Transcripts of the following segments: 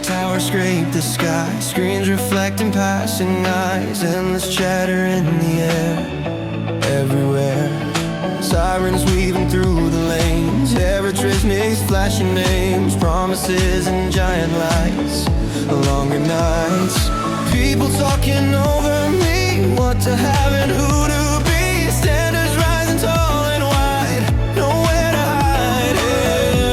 towers scrape the sky, screens reflecting passing eyes, endless chatter in the air, everywhere. Sirens weaving through the lanes, ever-trisnies flashing names, promises and giant lights, longer nights. People talking over me, what to have and who to be. Standards rising tall and wide, nowhere to hide.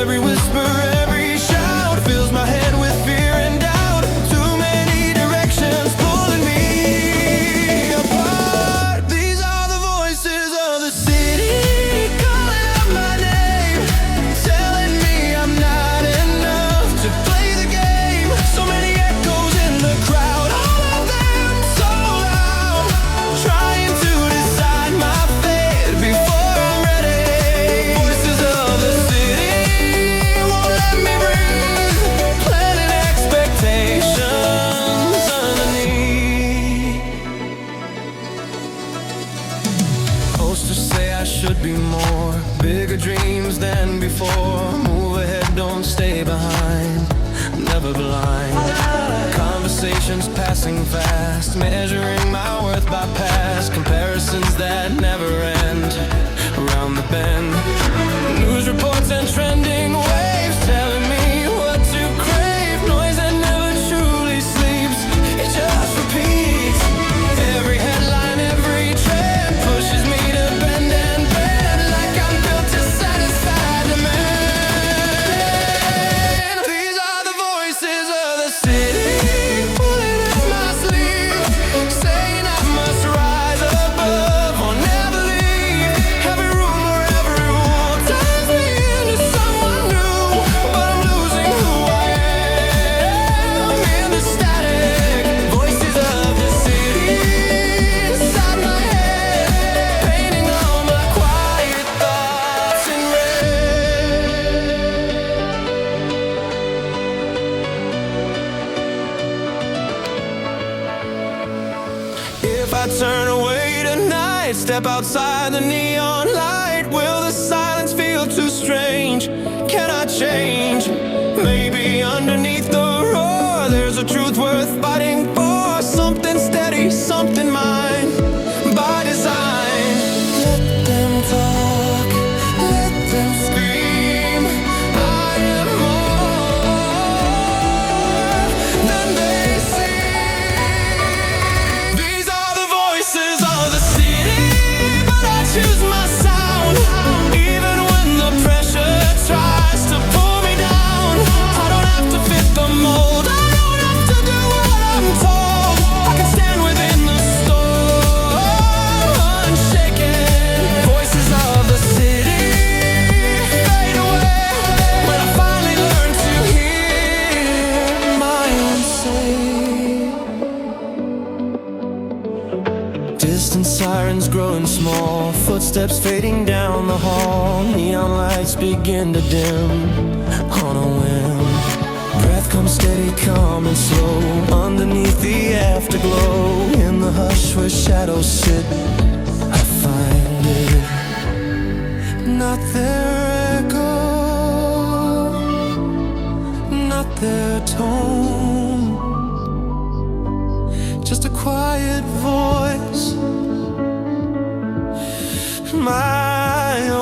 Every whisper, every shout fills my head with fear and doubt. Too many directions pulling me apart. These are the voices of the city, calling out my name, telling me I'm not enough to play the game. So many echoes in the crowd, all of them so loud, trying to decide my fate before I'm ready. Voices of the city won't let me breathe, planting expectations underneath. Posters say I should be more, bigger dreams than before. Move ahead, don't stay behind, never blind. Conversations passing fast, measuring my worth by past comparisons that never end. Around the bend, news reports and trending waves telling me what to crave. Noise that never truly sleeps, it just repeats. Every headline, every trend pushes me to bend and bend, like I'm built to satisfy demand. These are the voices of the city, pulling at my sleeve, saying I must rise above or never leave. Every rumor, every rule turns me into someone new, but I'm losing who I am in the static. Voices of the city inside my head, painting all my quiet thoughts in red. If I turn away tonight, step outside the neon light, will the silence feel too strange? Can I change? Maybe underneath the roar there's a truth worth fighting for, something steady, something mine by design. Let them talk, let them scream. I am more than they seem. These are the voices of the city, but I choose my sound. Even when the pressure tries to pull me down, I don't have to fit the mold, I don't have to do what I'm told. I can stand within the storm, unshaken. Voices of the city fade away when I finally learn to hear my own say. Distant sirens growing small, footsteps fading down the hall, neon lights begin to dim on a whim. Breath comes steady, calm and slow, underneath the afterglow. In the hush where shadows sit, I find it, not their echo, not their tone, just a quiet voice, my own.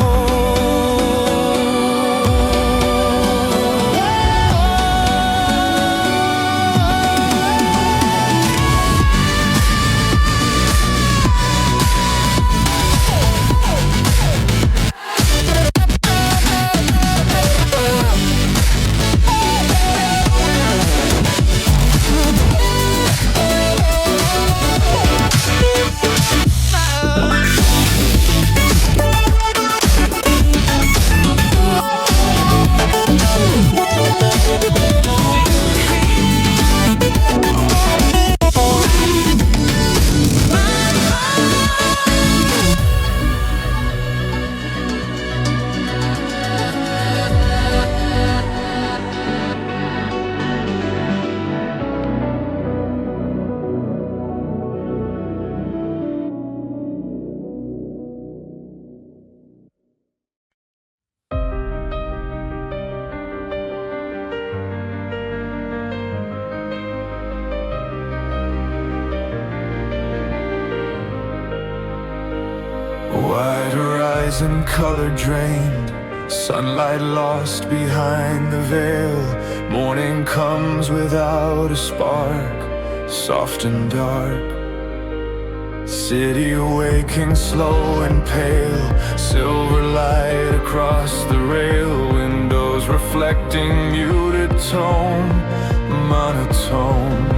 Wide horizon, color drained, sunlight lost behind the veil. Morning comes without a spark, soft and dark. City awaking, slow and pale, silver light across the rail. Windows reflecting muted tone, monotone.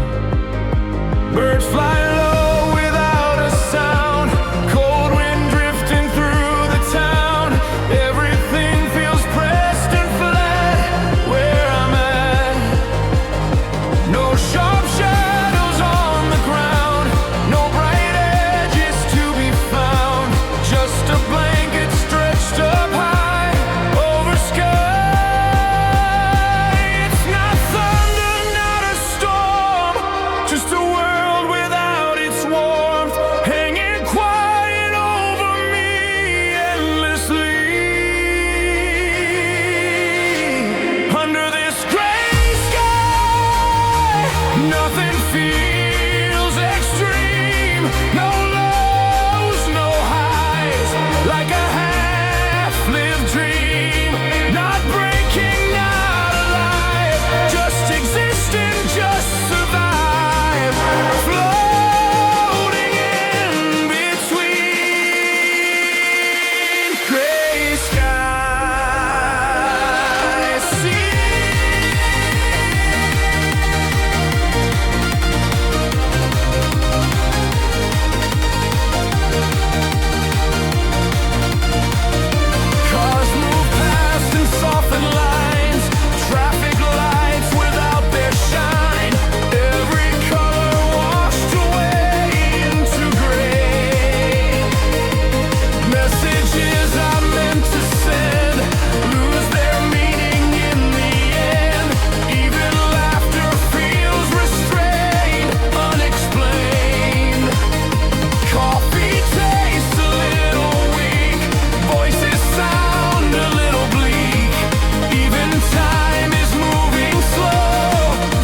Birds fly low without a sound, cold wind drifting through the town. Everything feels pressed and flat where I'm at. No sharp shadows on the ground, no bright edges to be found. Just a blanket stretched up high over sky. It's not thunder, not a storm, just a world without its warmth, hanging quiet over me endlessly. Under this gray sky, nothing feels extreme. No lows, no highs, like a half-lived dream. Not breaking, not alive, just existing, just survive. Floating in between gray skies. Cars move past in softened lines, traffic lights without their shine. Every color washed away into gray. Messages I meant to send lose their meaning in the end. Even laughter feels restrained, unexplained. Coffee tastes a little weak, voices sound a little bleak. Even time is moving slow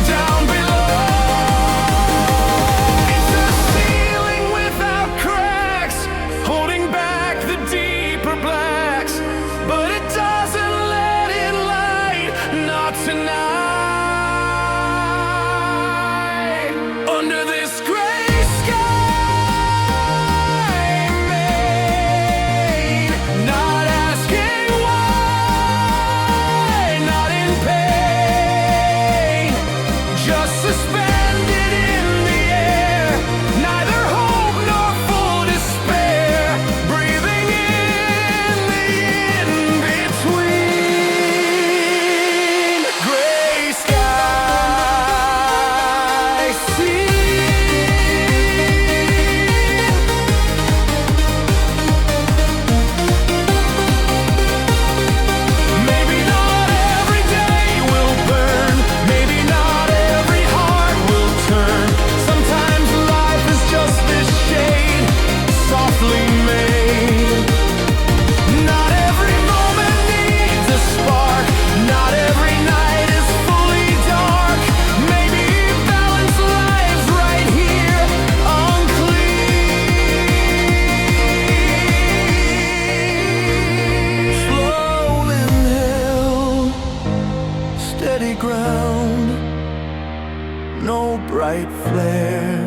down below. It's a ceiling without cracks, holding back the deeper blacks, but it doesn't let in light, not tonight. Under this gray sky, Maine, not asking why, not in pain, just suspended in the air. Neither hope nor full despair, breathing in the in-between gray sky scene. Maybe not every day will burn, maybe not every heart will turn. Sometimes life is just this shade, softly made. Not every moment needs a spark, not every night is fully dark. Maybe balance lies right here, unclean. Slow inhale, steady ground, no bright flare,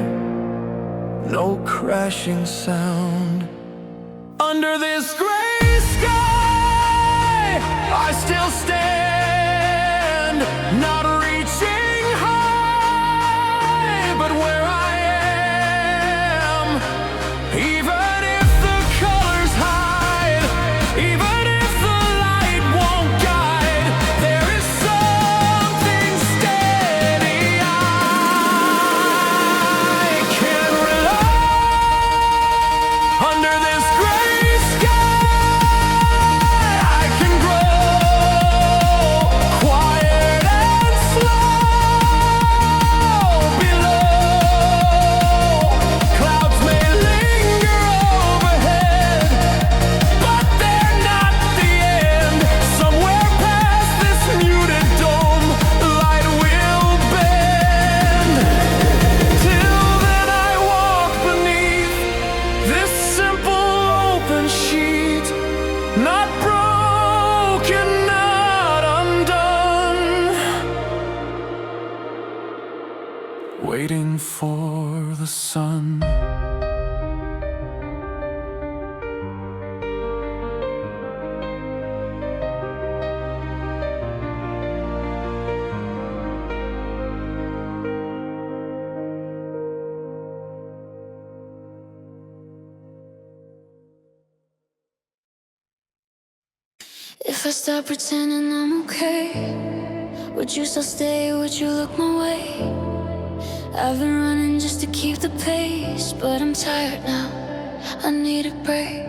no crashing sound. Under this gray sky, I still stand, not reaching high, but where I am. Even if the colors hide, even if the light won't guide, there is something steady I can rely. Under this gray sky, I can grow. sun. If I stop pretending I'm okay, would you still stay? Would you look my way? I've been running just to keep the pace, but I'm tired now, I need a break.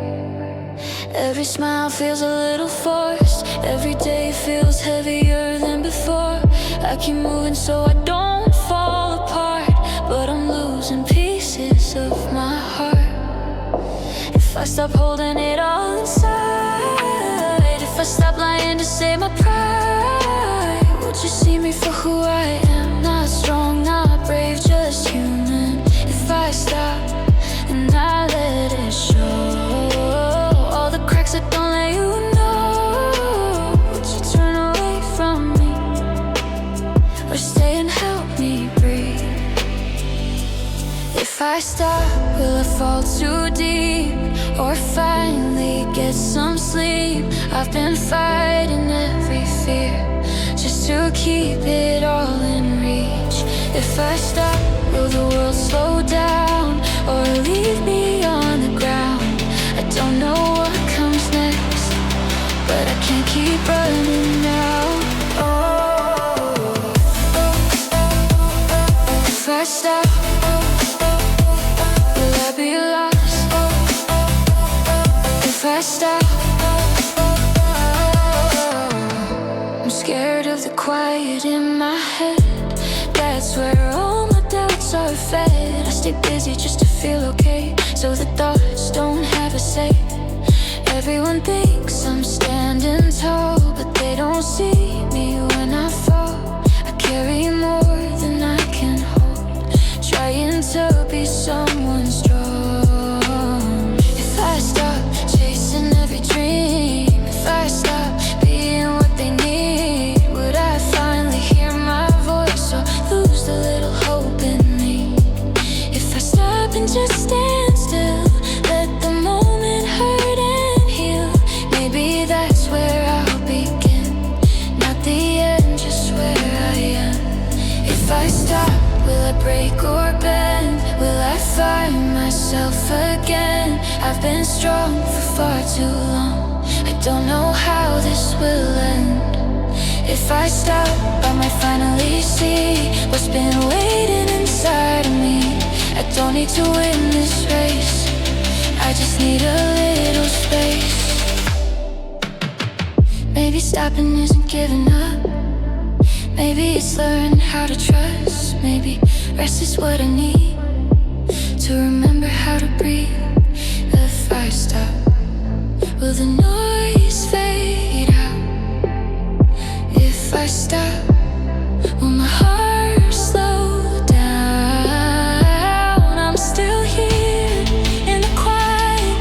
Every smile feels a little forced, every day feels heavier than before. I keep moving so I don't fall apart, but I'm losing pieces of my heart. If I stop holding it all inside, if I stop lying to save my pride, would you see me for who I am? Not strong, not brave, just human. If I stop and I let it show all the cracks that don't let you know, would you turn away from me or stay and help me breathe? If I stop, will I fall too deep or finally get some sleep? I've been fighting every fear just to keep it all in reach. If I stop, will the world slow down or leave me on the ground? I don't know what comes next, but I can't keep running now. If I stop, will I be lost? If I stop, I'm scared of the quiet in my head. That's where all my doubts are fed. I stay busy just to feel okay, so the thoughts don't have a say. Everyone thinks I'm standing tall, but they don't see me when I fall. I carry more than I can hold, trying to be someone strong. If I stop chasing every dream, if I stop being what they need, would I finally hear my voice or lose the little hope in me? If I stop and just stand still, let the moment hurt and heal, maybe that's where I'll begin, not the end, just where I am. If I stop, will I break or bend? Will I find myself again? I've been strong for far too long, I don't know how this will end. If I stop, I might finally see what's been waiting inside of me. I don't need to win this race, I just need a little space. Maybe stopping isn't giving up, maybe it's learning how to trust. Maybe rest is what I need to remember how to breathe. If I stop, will the noise fade out? If I stop, will my heart slow down? I'm still here in the quiet,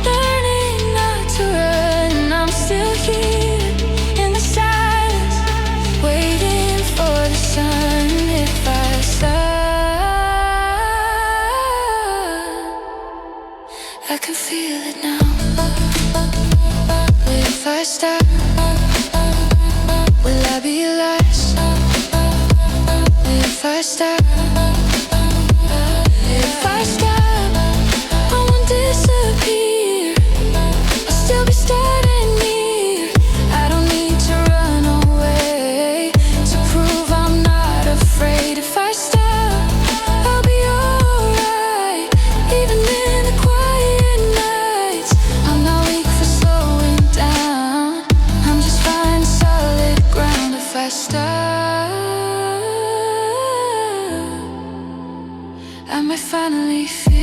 learning not to run. I'm still here in the silence, waiting for the sun. If I stop, I can feel it now. If I stop, will I be lost? If I stop, if I stop, I won't disappear, I'll still be starting here. I don't need to run away to prove I'm not afraid. If I stop, I'll be alright, even in the quiet nights. I'm not weak for slowing down, I'm just finding solid ground. If I stop, I might finally feel.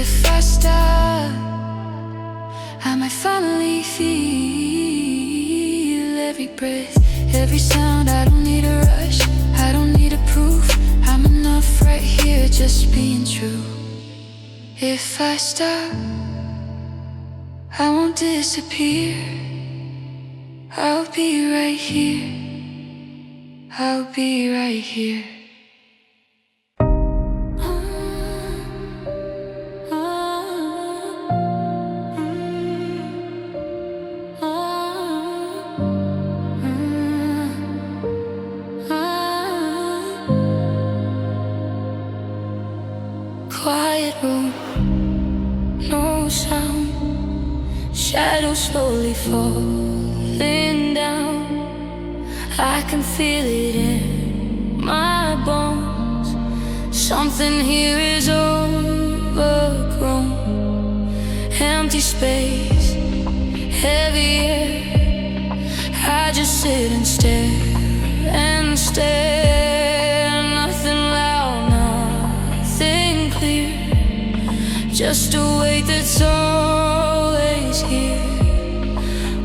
If I stop, I might finally feel every breath, every sound. I don't need a rush, I don't need a proof, I'm enough right here just being true. If I stop, I won't disappear, I'll be right here I'll be right here. Quiet room, no sound, shadows slowly falling down. I can feel it in my bones. Something here is overgrown. Empty space, heavy air. I just sit and stare. Nothing loud, nothing clear. Just a weight that's always here.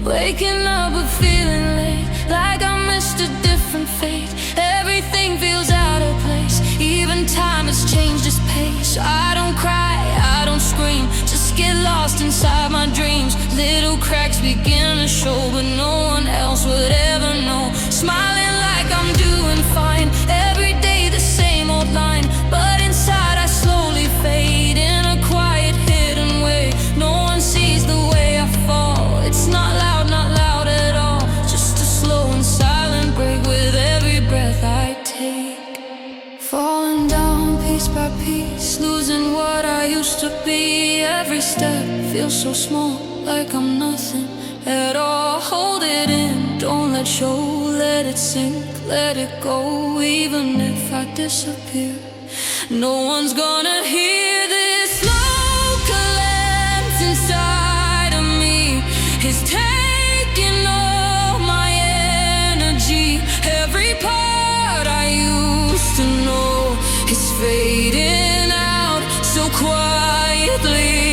Waking up but feeling late, like I missed a different fate. Everything feels out of place. Even time has changed its pace. I don't cry, I don't scream, just get lost inside my dreams. Little cracks begin to show, but no one else would ever know. Smiling like I'm doing fine, every day the same old line, but inside I slowly fade in a quiet hidden way. No one sees the way I fall. It's not loud, not loud at all, just a slow and silent break with every breath I take. Falling down piece by piece, losing what I used to be. Every step feels so small, like I'm nothing at all. Hold it in, don't let show, let it sink, let it go. Even if I disappear, no one's gonna hear this slow collapse inside of me. It's taking all my energy. Every part I used to know is fading out so quietly.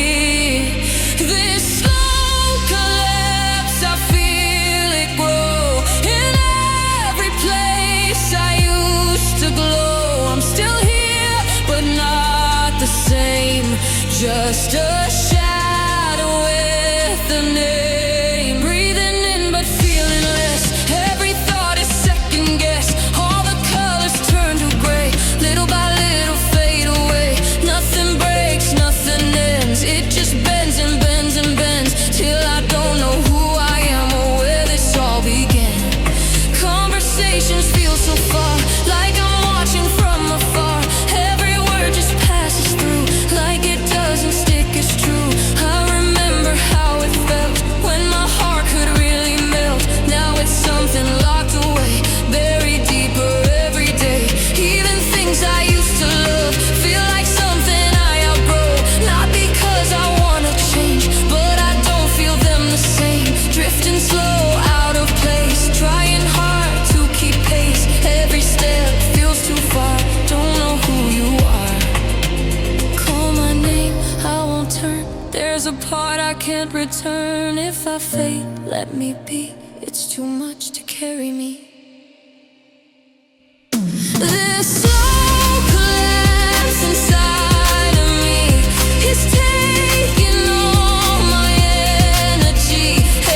This slow collapse, I feel it grow. In every place I used to glow, I'm still here, but not the same. Just a shadow with a name. Breathing in but feeling less. Every thought is second guess. All the colors turn to gray. Little by little fade away. Nothing breaks, nothing ends. It just bends and bends and bends, till I don't know who I am or where this all began. Conversations feel so far, like I'm watching from afar. Every word just passes through, like it doesn't stick as true. I remember how it felt when my heart could really melt. Now it's something locked away, buried deeper every day. Even things I used to love feel like something I outgrow. Not because I wanna change, but I don't feel them the same. Drifting slow, out of place, trying hard to keep pace. Every step feels too far, don't know who you are. Call my name, I won't turn. There's a part I can't return. If I fade, let me be. It's too much to carry me. This slow collapse inside of me is taking all my energy.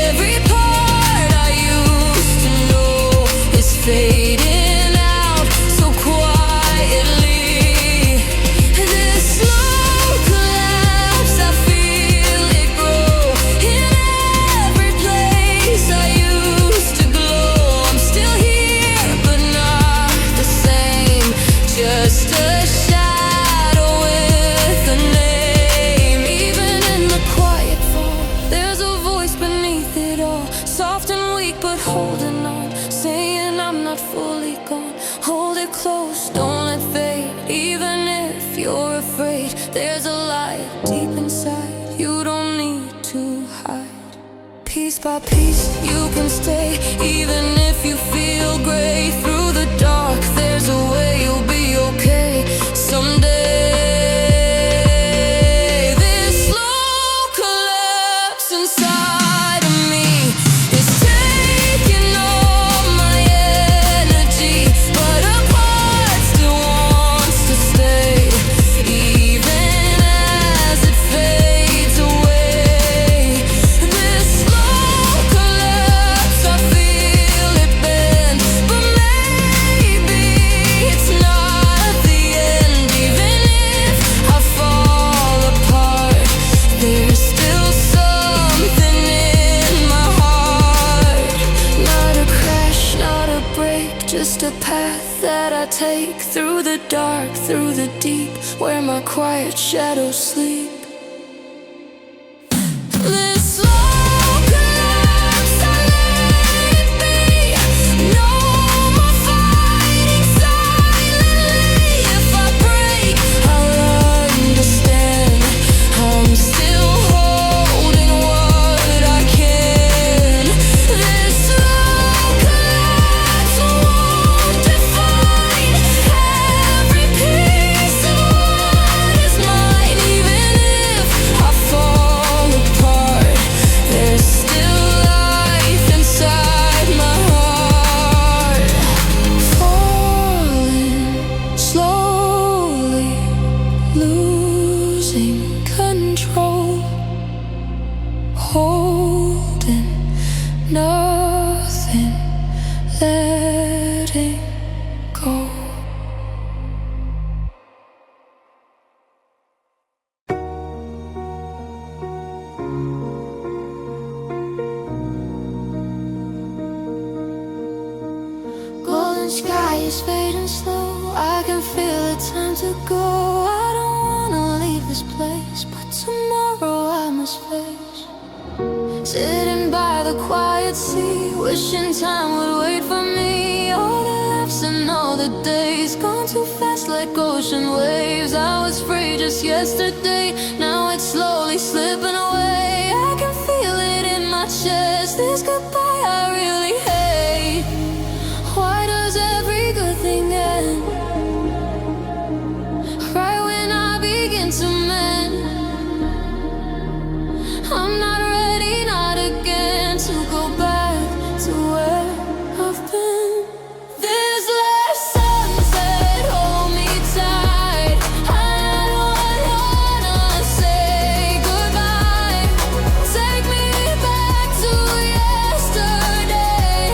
Every part I used to know is fading out so quietly. This slow collapse, I feel it grow. In every place I used to glow, I'm still here, but not the same. Just a shadow with a name. Even in the quiet fall, there's a voice beneath it all. Soft and weak but holding on, saying I'm not fully gone. Hold it close, don't let fade. Even if you're afraid, there's a light deep inside you don't need to hide. Piece by piece you can stay, even if you feel gray. Through the dark there's a way you'll be okay someday. This slow collapse inside of me is taking all my energy, but a part still wants to stay. Even as it fades away, this slow collapse, I feel it bend, but the dark, through the deep, where my quiet shadows sleep. This slow collapse I let be. No more fighting silently. If I break, I'll understand. I'm still holding what I can. This slow collapse won't define every piece of what is mine. Even if I fall apart, there's still life inside my heart. Falling slowly, losing control, holding nothing, letting go. Golden sky is fading slow. I can feel it, time to go. I don't wanna leave this place, but tomorrow I must face. Sitting by the quiet sea, wishing time would wait for me. All the laughs and all the days gone too fast like ocean waves. I was free just yesterday, now it's slowly slipping away. I can feel it in my chest. This goodbye I really hate. Why does every good thing end right when I begin to mend? I'm not ready, not again, to go back to where I've been. This last sunset, hold me tight. I don't wanna say goodbye. Take me back to yesterday.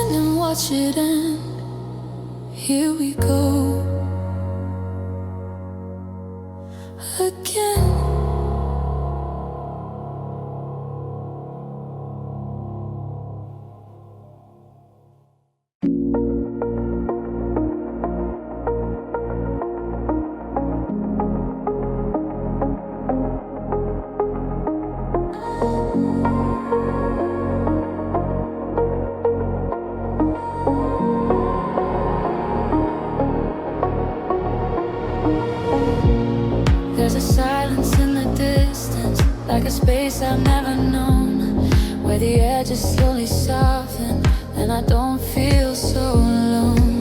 stand and watch it end. Here we go again. There's a silence in the distance, like a space I've never known, where the edges slowly soften and I don't feel so alone.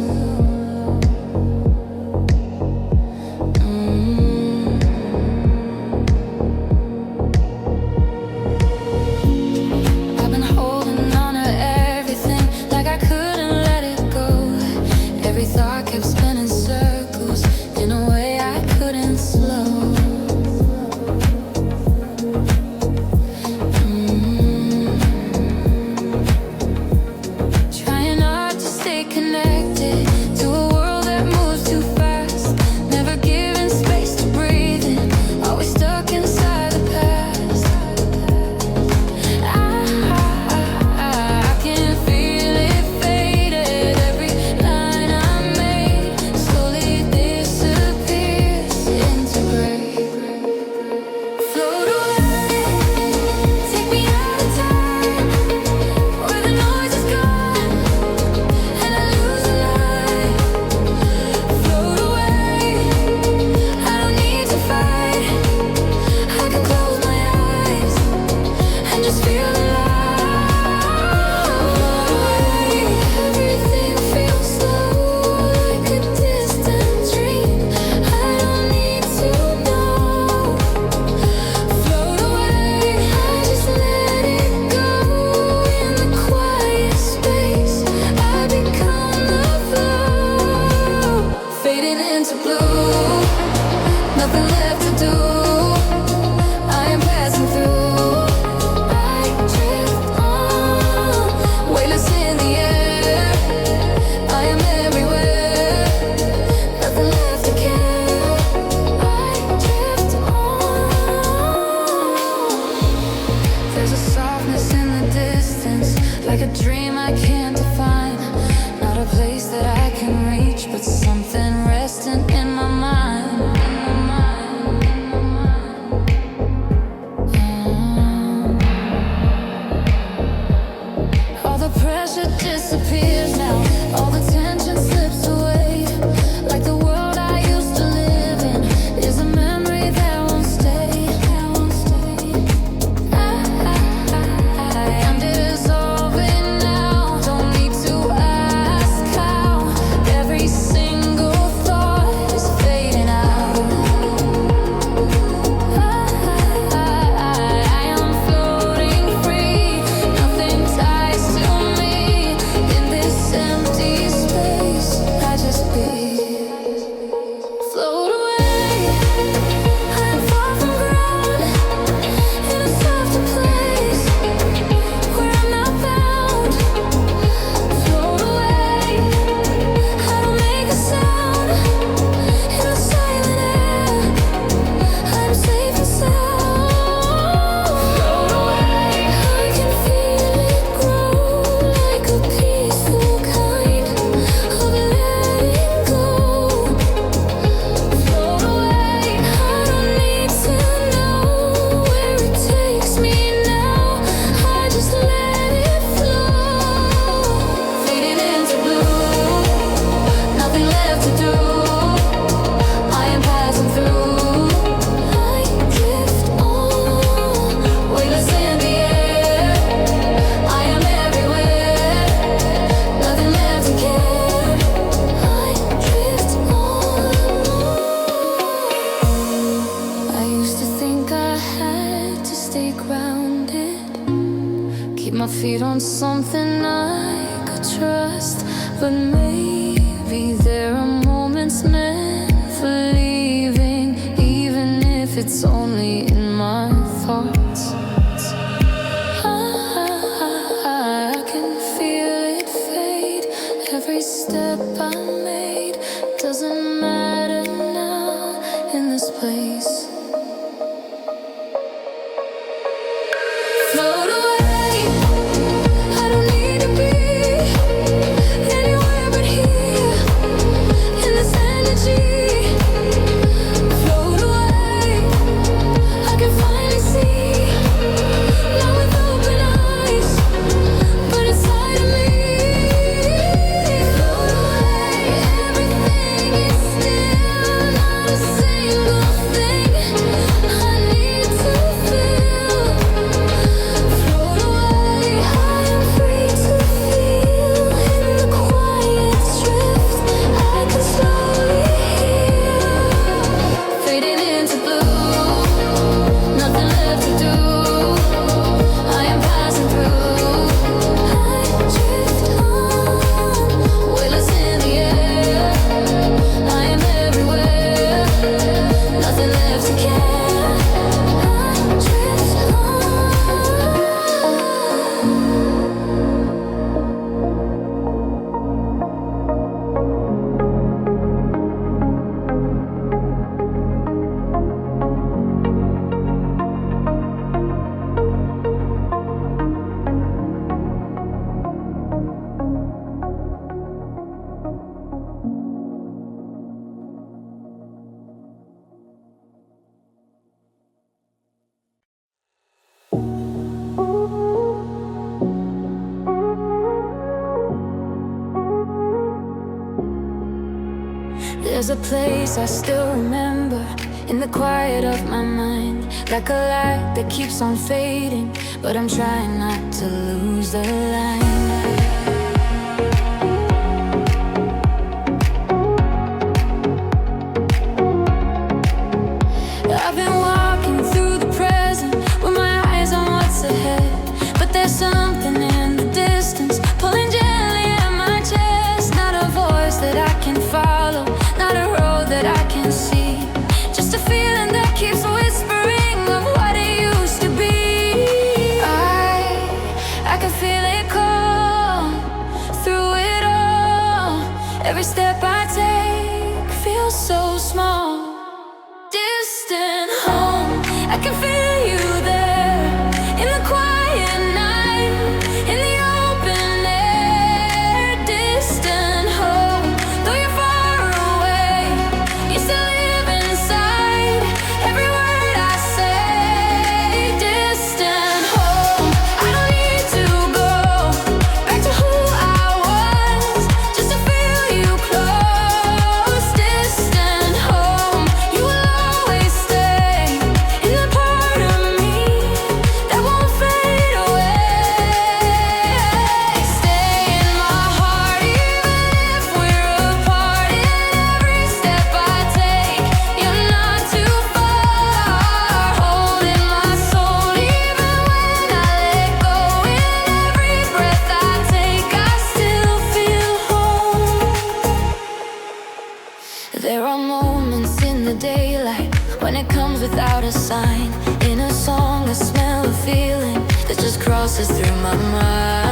I've been holding on to everything, like I couldn't let it go. Every thought kept spinning circles in a way I couldn't slow. Trying not to stay connected to a world that moves too fast, never giving space to breathe in, always stuck inside the past. I can feel it faded, every line I made slowly disappears into gray. Float away, take me out of time, where the noise is gone and I lose the light. Float away, I don't need to fight, I can close my eyes and just feel alive. Float away, everything feels slow, like a distant dream I don't need to know. Float away, I just let it go. In the quiet space, I become the flow, fading into blue, nothing left to do. I am passing through, I drift on, weightless in the air. I am everywhere, nothing left to care. I drift on. There's a softness in the distance, like a dream I can't define. Not a place that I can reach, but something resting in my mind. All the pressure disappears now, all the tension slips away, like the world I used to live in is a memory that won't stay. I'm dissolving now, don't need to ask how. Every single thought is fading out. I am floating free, nothing ties to me. In this empty space, I just be. Float away, I'm far from ground, in a softer place where I'm not bound. Float away, I don't make a sound, in the silent air I'm safe and sound. Float away, I can feel it grow, like a peaceful kind of letting go. Float away, I don't need to know where it takes me now, I just let it flow. Fading into blue, nothing left to do. I am passing through, I drift on, weightless in the air. I am everywhere, nothing left to care. I drift on. I used to think I had to stay grounded, keep my feet on something I could trust. But maybe there are moments meant for leaving, even if it's only in my thoughts. I can feel it fade. There's a place I still remember, in the quiet of my mind, like a light that keeps on fading, but I'm trying not to lose the line. I've been walking through the present with my eyes on what's ahead, but there's something in the distance pulling gently at my chest. Not a voice that I can follow, not a road that I can see, just a feeling that keeps whispering of what it used to be. I can feel it call through it all. Every step I take feels so small. Distant home, I can feel you there, in the quiet night, in the open air. Distant home, though you're far away, you still live inside every word I say. Distant home, I don't need to go back to who I was, just to feel you close. Distant home, you will always stay in the part of me that won't fade away. Stay in my heart even if we're apart. In every step I take, you're not too far. Holding my soul even when I let go. In every breath I take, I still feel home. There are moments in the daylight when it comes without a sign. In a song, a smell, a feeling that just crosses through my mind.